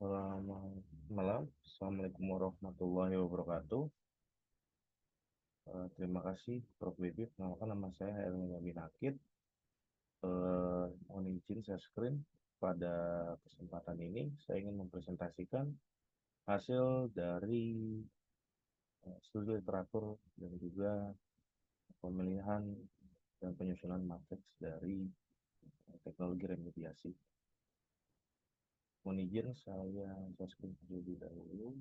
Selamat malam, Assalamualaikum warahmatullahi wabarakatuh. Terima kasih Prof. Wibi. Perkenalkan, nama saya Helmi Yamin Akid. Mohon izin saya screen. Pada kesempatan ini saya ingin mempresentasikan hasil dari studi literatur dan juga pemilihan dan penyusunan matriks dari teknologi remediasi. Mohon izin saya screen terlebih dahulu.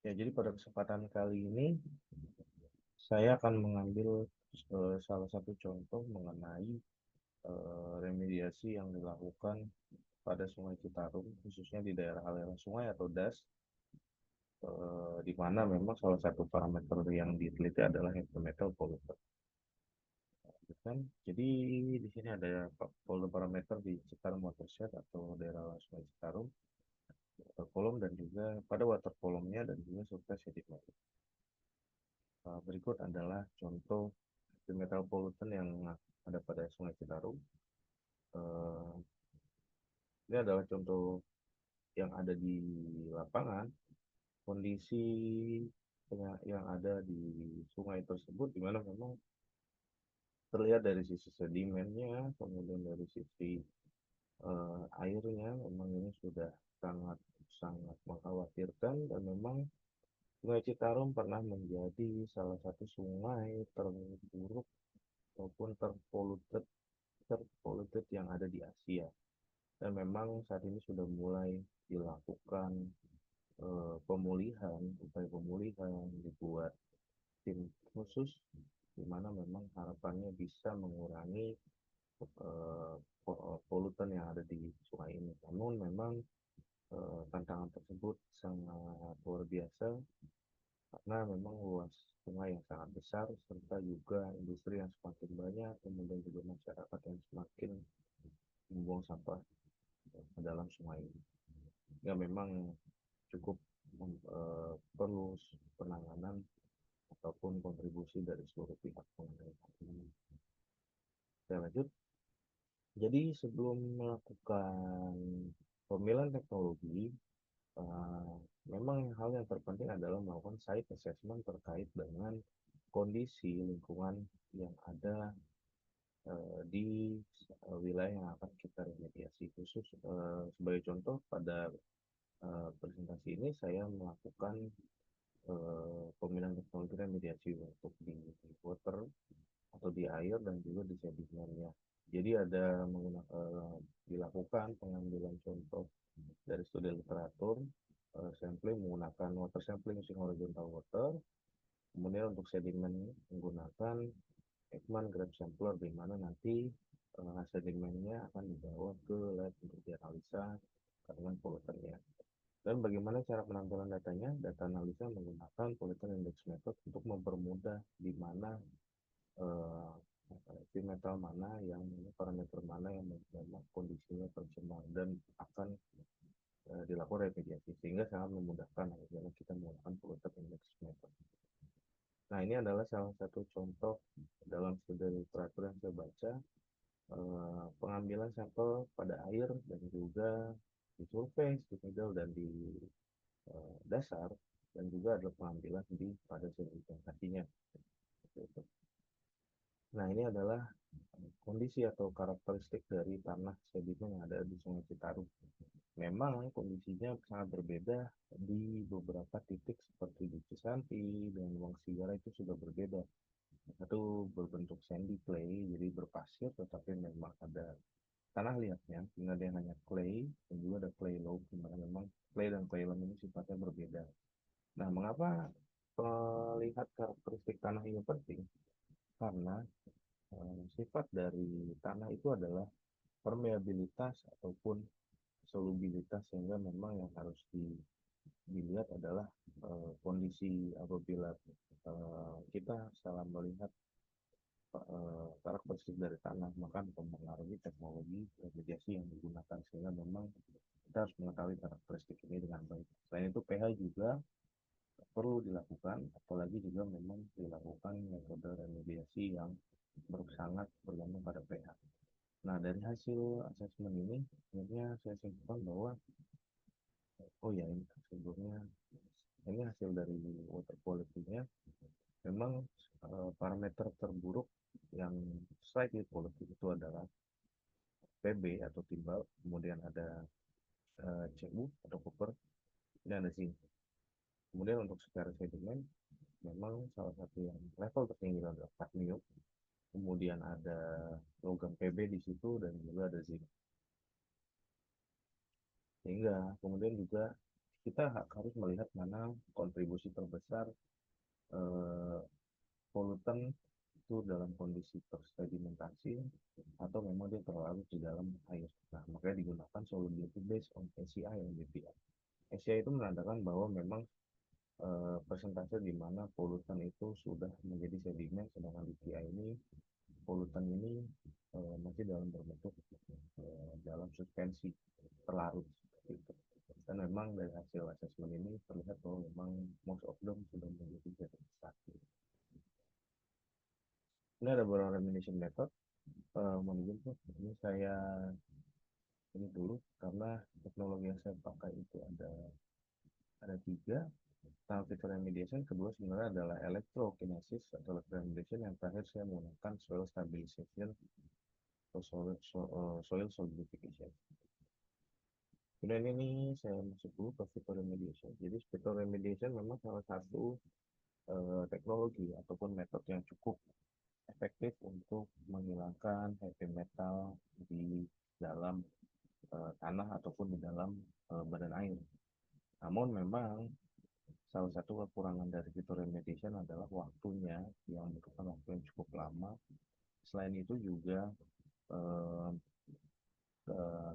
Ya, jadi pada kesempatan kali ini saya akan mengambil salah satu contoh mengenai remediasi yang dilakukan pada Sungai Citarum, khususnya di daerah aliran sungai atau DAS, di mana memang salah satu parameter yang diteliti adalah heavy metal polluter. Kan? Jadi di sini ada polluter parameter di Citarum watershed atau daerah Sungai Citarum, water column dan juga pada water column-nya dan juga surface sedimen. Berikut adalah contoh heavy metal pollutant yang ada pada Sungai Citarum. Eh, ini adalah contoh yang ada di lapangan, kondisi yang ada di sungai tersebut, di mana memang terlihat dari sisi sedimennya, kemudian dari sisi airnya, memang ini sudah sangat sangat mengkhawatirkan dan memang Sungai Citarum pernah menjadi salah satu sungai terburuk maupun terpoluted yang ada di Asia. Dan memang saat ini sudah mulai dilakukan pemulihan, upaya pemulihan, dibuat tim khusus di mana memang harapannya bisa mengurangi polutan yang ada di sungai ini. Namun memang tantangan tersebut sangat luar biasa karena memang luas sungai yang sangat besar serta juga industri yang semakin banyak, kemudian juga masyarakat yang semakin membuang sampah ke dalam sungai ini. Ya memang cukup perlu penanganan ataupun kontribusi dari seluruh pihak mengenai hal ini. Saya lanjut. Jadi sebelum melakukan pemilihan teknologi, eh, memang hal yang terpenting adalah melakukan site assessment terkait dengan kondisi lingkungan yang ada di wilayah yang akan kita remediasi khusus. Sebagai contoh, pada presentasi ini saya melakukan pemilihan teknologi remediasi untuk di water atau di air dan juga di sedimennya. Jadi ada dilakukan pengambilan contoh dari studi literatur, sampling menggunakan water sampling using horizontal water, kemudian untuk sedimen menggunakan Ekman Grab Sampler, di mana nanti sedimennya akan dibawa ke lab untuk dianalisa kandungan polutannya. Dan bagaimana cara penampilan datanya? Data analisa menggunakan pollutant index method untuk mempermudah di mana metal mana yang parameter mana yang memang kondisinya tercemar dan akan dilakukan remediasi sehingga sangat memudahkan apabila kita menggunakan pollutant index method. Nah, ini adalah salah satu contoh dalam studi literatur yang saya baca, pengambilan sampel pada air dan juga di surface, di middle dan di dasar, dan juga ada pengambilan di pada sedimentasinya. Nah, ini adalah kondisi atau karakteristik dari tanah sedimen yang ada di Sungai Citarum. Memang kondisinya sangat berbeda di beberapa titik seperti di Cisanti dan Wang Sigara itu sudah berbeda. Satu berbentuk sandy clay, jadi berpasir, tetapi memang ada tanah liatnya, sehingga dia hanya clay, dan juga ada clay loam, di mana memang clay dan clay loam ini sifatnya berbeda. Nah, mengapa melihat karakteristik tanah ini penting? Karena sifat dari tanah itu adalah permeabilitas ataupun solubilitas, sehingga memang yang harus dilihat adalah kondisi apabila kita salah melihat karakteristik dari tanah, maka mempengaruhi teknologi remediasi yang digunakan, sehingga memang kita harus mengetahui karakteristik ini dengan baik. Selain itu pH juga perlu dilakukan, apalagi juga memang dilakukan metode remediasi yang sangat bergantung pada pH. Nah, dari hasil asesmen ini, akhirnya saya simpulkan bahwa, oh ya, ini sebelumnya, ini hasil dari water quality-nya, memang parameter terburuk yang slightly quality itu adalah PB atau timbal, kemudian ada CU atau copper, dan ada zinc. Kemudian untuk secara sedimen, memang salah satu yang level tertinggi adalah kadmium, kemudian ada logam PB di situ, dan juga ada zinc. Sehingga kemudian juga kita harus melihat mana kontribusi terbesar eh, polutan itu dalam kondisi tersedimentasi atau memang dia terlarut di dalam air. Nah, makanya digunakan solubility based on ACI dan BPI. ACI itu menandakan bahwa memang persentase di mana polutan itu sudah menjadi sedimen, sedangkan BPI ini polutan ini masih dalam berbentuk dalam suspensi terlarut gitu. Dan memang dari hasil asesmen ini terlihat bahwa memang most of them sudah menjadi sedimentasi. Ini ada beberapa remediation method. Mungkin ini saya ini dulu karena teknologi yang saya pakai itu ada tiga. Pertama fitur remediation, kedua sebenarnya adalah electrokinesis atau electroremediation, yang terakhir saya menggunakan soil stabilization atau soil solidification. Kemudian ini saya masuk dulu ke fitur remediation. Jadi fitur remediation memang salah satu teknologi ataupun metode yang cukup efektif untuk menghilangkan heavy metal di dalam tanah ataupun di dalam badan air. Namun memang salah satu kekurangan dari fitur remediation adalah waktunya yang membutuhkan waktu yang cukup lama. Selain itu juga eh,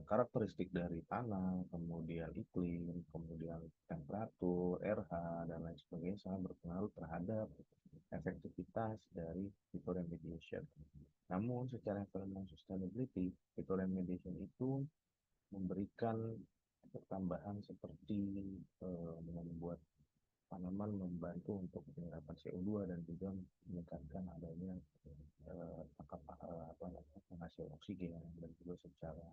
karakteristik dari tanah, kemudian iklim, kemudian temperatur, RH, dan lain sebagainya sangat berpengaruh terhadap efektivitas dari fitur remediation. Namun secara environmental sustainability, fitur remediation itu memberikan efek tambahan seperti membuat tanaman membantu untuk penyerapan CO2 dan juga meningkatkan adanya penghasil oksigen, dan juga secara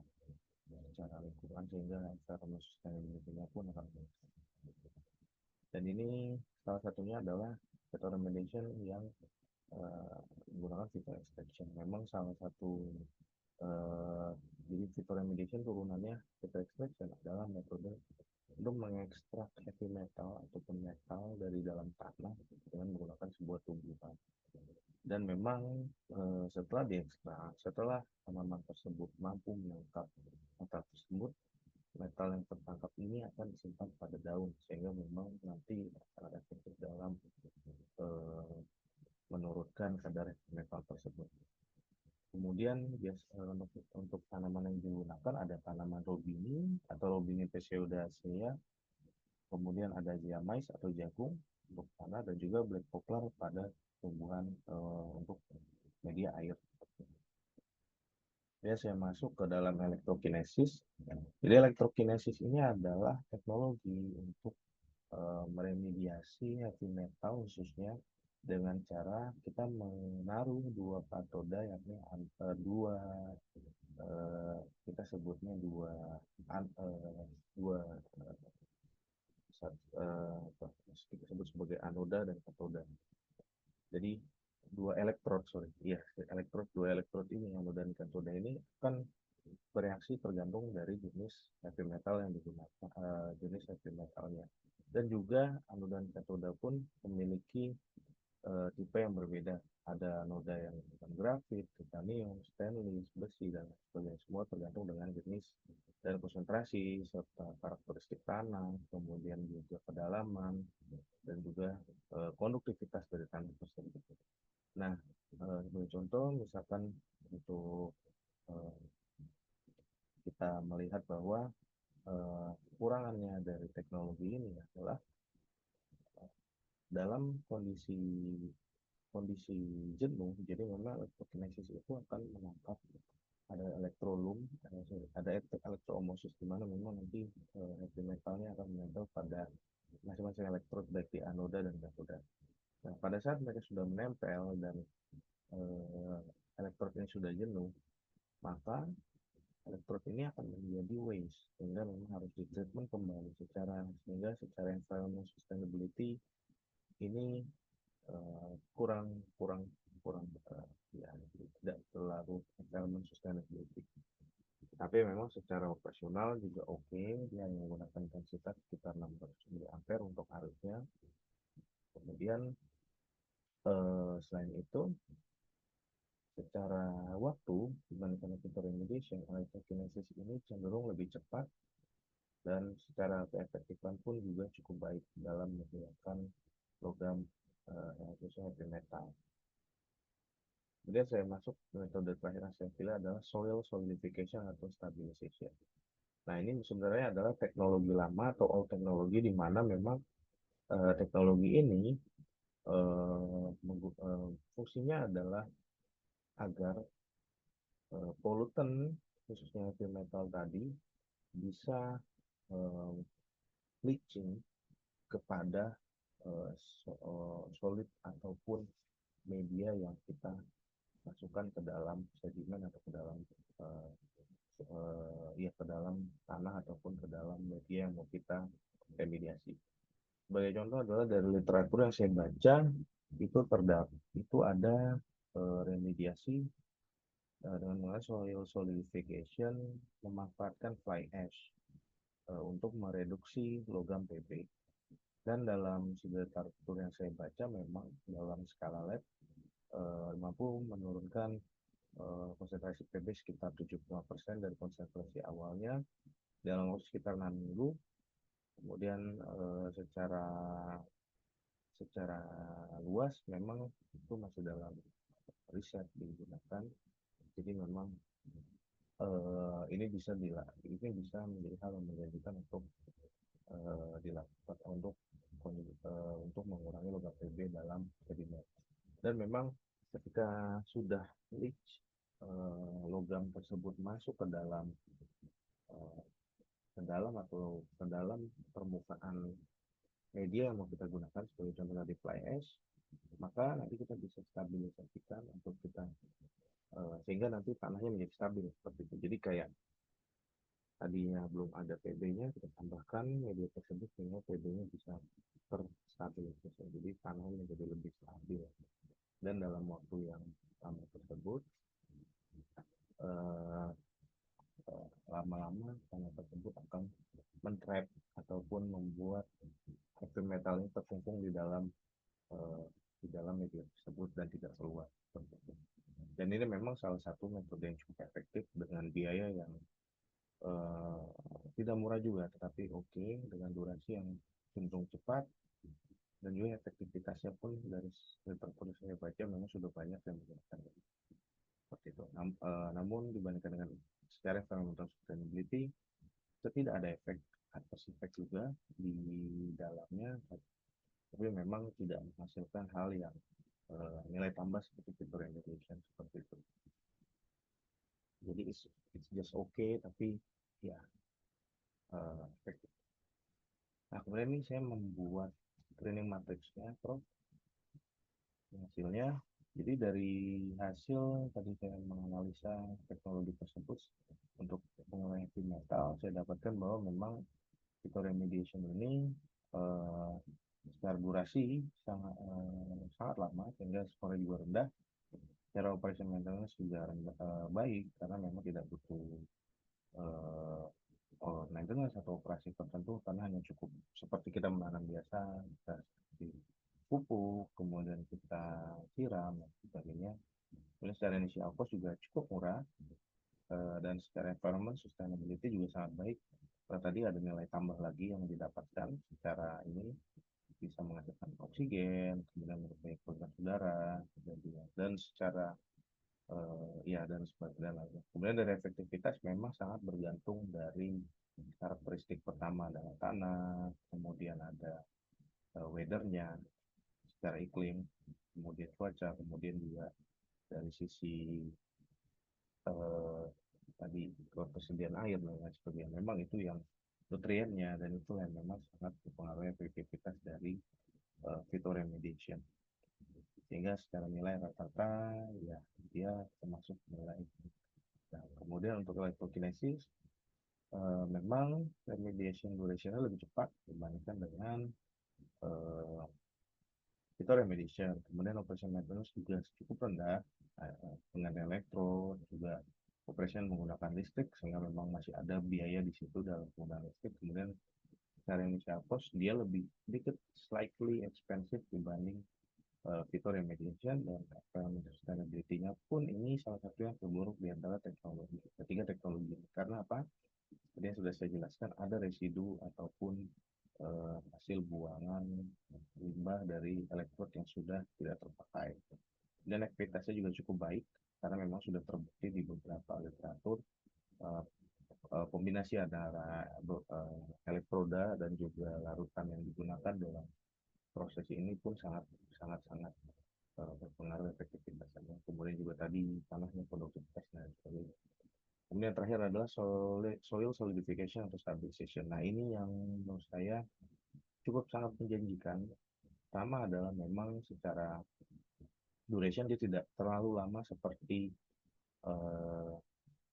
lingkungan, sehingga environmental sustainability-nya pun akan meningkat. Dan ini salah satunya adalah fitur remediation yang menggunakan fitur extraction. Memang salah satu jadi fitur remediation turunannya fitur extraction adalah metode untuk mengekstrak heavy metal ataupun metal dari dalam tanah dengan menggunakan sebuah tumbuhan. Dan memang setelah diekstrak, setelah tanaman tersebut mampu menangkap metal tersebut, metal yang tertangkap ini akan disimpan pada daun, sehingga memang nanti efektif dalam menurunkan kadar metal tersebut. Kemudian untuk tanaman yang digunakan ada tanaman robini atau Robinia pseudoacea, kemudian ada ziamais atau jagung untuk tanah, dan juga black poplar pada tumbuhan untuk media air. Ya, saya masuk ke dalam elektrokinesis. Jadi elektrokinesis ini adalah teknologi untuk meremediasi heavy metal khususnya dengan cara kita menaruh dua katoda, yakni dua kita sebutnya dua kita sebut sebagai anoda dan katoda. Jadi dua dua elektrod ini, anoda dan katoda ini akan bereaksi tergantung dari jenis heavy metal yang digunakan, jenis heavy metalnya. Dan juga anoda dan katoda pun memiliki tipe yang berbeda. Ada noda yang menggunakan grafit, titanium, stainless, besi, dan sebagainya. Semua tergantung dengan jenis dan konsentrasi serta karakteristik tanah, kemudian juga kedalaman, dan juga konduktivitas dari tanah tersebut. Nah, sebagai contoh, misalkan untuk kita melihat bahwa kekurangannya dari teknologi ini adalah dalam kondisi jenuh, jadi memang elektrokinesis itu akan menangkap ada elektrolum, ada elektroomosis, di mana memang nanti heavy metalnya akan menempel pada masing-masing elektrod baik di anoda dan katoda. Nah, pada saat mereka sudah menempel dan eh, elektrod ini sudah jenuh, maka elektrod ini akan menjadi waste, sehingga memang harus ditreatment kembali sehingga secara environment sustainability ini kurang kurang kurang ya tidak terlalu environment sustainability. Tapi memang secara operasional juga oke, dia menggunakan intensitas sekitar 600 mA untuk arusnya. Kemudian selain itu, secara waktu dibandingkan fitur remediation, electrokinesis ini cenderung lebih cepat dan secara keefektifan pun juga cukup baik dalam menghilangkan logam yang sesuai heavy metal. Kemudian saya masuk metode terakhir yang saya pilih adalah soil solidification atau stabilization. Nah, ini sebenarnya adalah teknologi lama atau old teknologi di mana memang teknologi ini fungsinya adalah agar polutan khususnya heavy metal tadi bisa leaching kepada solid ataupun media yang kita masukkan ke dalam sedimen atau ke dalam uh, ya ke dalam tanah ataupun ke dalam media yang mau kita remediasi. Sebagai contoh adalah dari literatur yang saya baca itu ada remediasi dengan mengenai soil solidification memanfaatkan fly ash untuk mereduksi logam Pb. Dan dalam literatur yang saya baca memang dalam skala lab mampu menurunkan konsentrasi Pb sekitar 75% dari konsentrasi awalnya dalam waktu sekitar 6 minggu. Kemudian secara secara luas memang itu masih dalam riset digunakan. Jadi memang ini bisa menjadi hal yang menjanjikan untuk dilakukan untuk mengurangi logam Pb dalam sedimen. Dan memang ketika sudah leach logam tersebut masuk ke dalam permukaan media yang mau kita gunakan sebagai contoh tadi fly ash, maka nanti kita bisa stabilisasikan untuk kita sehingga nanti tanahnya menjadi stabil seperti itu. Jadi kayak tadinya belum ada Pb-nya, kita tambahkan media tersebut sehingga Pb-nya bisa terstabilisasi. Jadi tanahnya menjadi lebih stabil. Dan dalam waktu yang lama tersebut, eh, lama-lama tanah tersebut akan mentrap ataupun membuat heavy metal ini terkungkung eh, di dalam media tersebut dan tidak keluar. Dan ini memang salah satu metode yang cukup efektif dengan biaya yang eh, tidak murah juga, tetapi oke dengan durasi yang cenderung cepat dan juga efektivitasnya pun dari literatur saya baca memang sudah banyak yang menggunakan seperti itu. Namun dibandingkan dengan secara environmental sustainability, itu tidak ada efek atau efek juga di dalamnya, tapi memang tidak menghasilkan hal yang nilai tambah seperti fitur remediation seperti itu. Jadi it's just okay, tapi ya efektif. Nah, kemudian ini saya membuat training matrixnya, Prof. Hasilnya, jadi dari hasil tadi saya menganalisa teknologi tersebut untuk pengurangan heavy metal, saya dapatkan bahwa memang fitur remediation ini eh, secara durasi sangat lama sehingga skornya juga rendah. Secara operation maintenance juga rendah, baik karena memang tidak butuh eh, maintenance atau operasi tertentu karena hanya cukup seperti kita menanam biasa, kita seperti pupuk, kemudian kita siram dan sebagainya. Kemudian secara initial cost juga cukup murah dan secara environment sustainability juga sangat baik. Karena tadi ada nilai tambah lagi yang didapatkan secara ini bisa menghasilkan oksigen, kemudian mempunyai kualitas udara, dan secara ya dan sebagainya lainnya. Kemudian dari efektivitas memang sangat bergantung dari karakteristik pertama adalah tanah, kemudian ada weathernya secara iklim, kemudian cuaca, kemudian juga dari sisi eh, tadi ketersediaan air dan lain sebagainya. Memang itu yang nutriennya dan itu yang memang sangat mempengaruhi efektivitas dari fitur remediation. sehingga secara nilai rata-rata ya dia termasuk nilai. Nah, kemudian untuk electrokinesis memang remediation duration lebih cepat dibandingkan dengan eh, itu remediation. Kemudian operation maintenance juga cukup rendah, penggantian elektro juga operation menggunakan listrik, sehingga memang masih ada biaya di situ dalam penggunaan listrik. Kemudian secara initial cost dia lebih sedikit slightly expensive dibanding fitur remediation, dan parameter sustainability-nya pun ini salah satu yang terburuk di antara teknologi ketiga teknologi ini. Karena apa? Tadi yang sudah saya jelaskan, ada residu ataupun hasil buangan limbah dari elektrod yang sudah tidak terpakai. Dan ekspektasinya juga cukup baik karena memang sudah terbukti di beberapa literatur uh, kombinasi antara elektroda dan juga larutan yang digunakan dalam proses ini pun sangat sangat sangat berpengaruh efektivitasnya. Kemudian juga tadi tanahnya produktivitas dan sebagainya. Kemudian yang terakhir adalah soil solidification atau stabilization. Nah, ini yang menurut saya cukup sangat menjanjikan. Pertama adalah memang secara duration dia tidak terlalu lama seperti uh,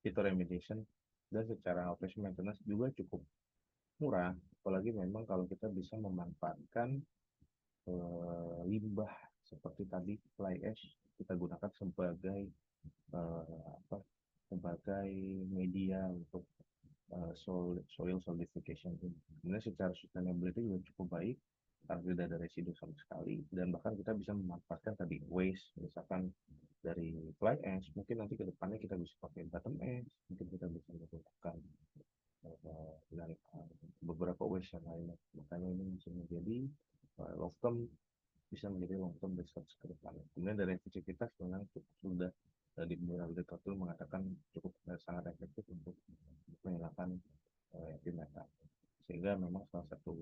fitur remediation, dan secara operation maintenance juga cukup murah. Apalagi memang kalau kita bisa memanfaatkan limbah seperti tadi fly ash kita gunakan sebagai apa sebagai media untuk soil solidification. Kemudian secara sustainability juga cukup baik karena tidak ada residu sama sekali, dan bahkan kita bisa memanfaatkan tadi waste misalkan dari fly ash, mungkin nanti ke depannya kita bisa pakai bottom ash, mungkin kita bisa menggunakan dan beberapa waste yang lainnya. Makanya ini bisa menjadi long term, bisa menjadi long term research ke depannya. Kemudian dari efektivitas memang sudah di beberapa literatur mengatakan cukup sangat efektif untuk menghilangkan api metan, sehingga memang salah satu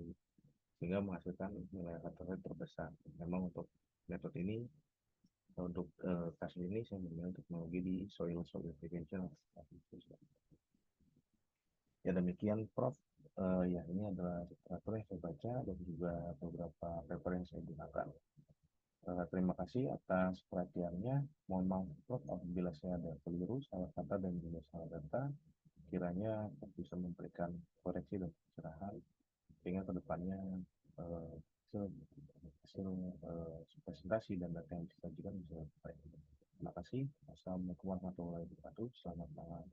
sehingga menghasilkan nilai rata terbesar. Memang untuk metode ini untuk kasus ini saya menggunakan teknologi di soil solidification. Ya demikian Prof. Ya ini adalah literatur yang saya baca dan juga beberapa referensi yang saya gunakan. Terima kasih atas perhatiannya. Mohon maaf Prof apabila saya ada keliru, salah kata dan juga salah data. Kiranya bisa memberikan koreksi dan pencerahan sehingga kedepannya uh, hasil, hasil presentasi dan data yang disajikan bisa lebih baik. Terima kasih. Assalamualaikum warahmatullahi wabarakatuh. Selamat malam.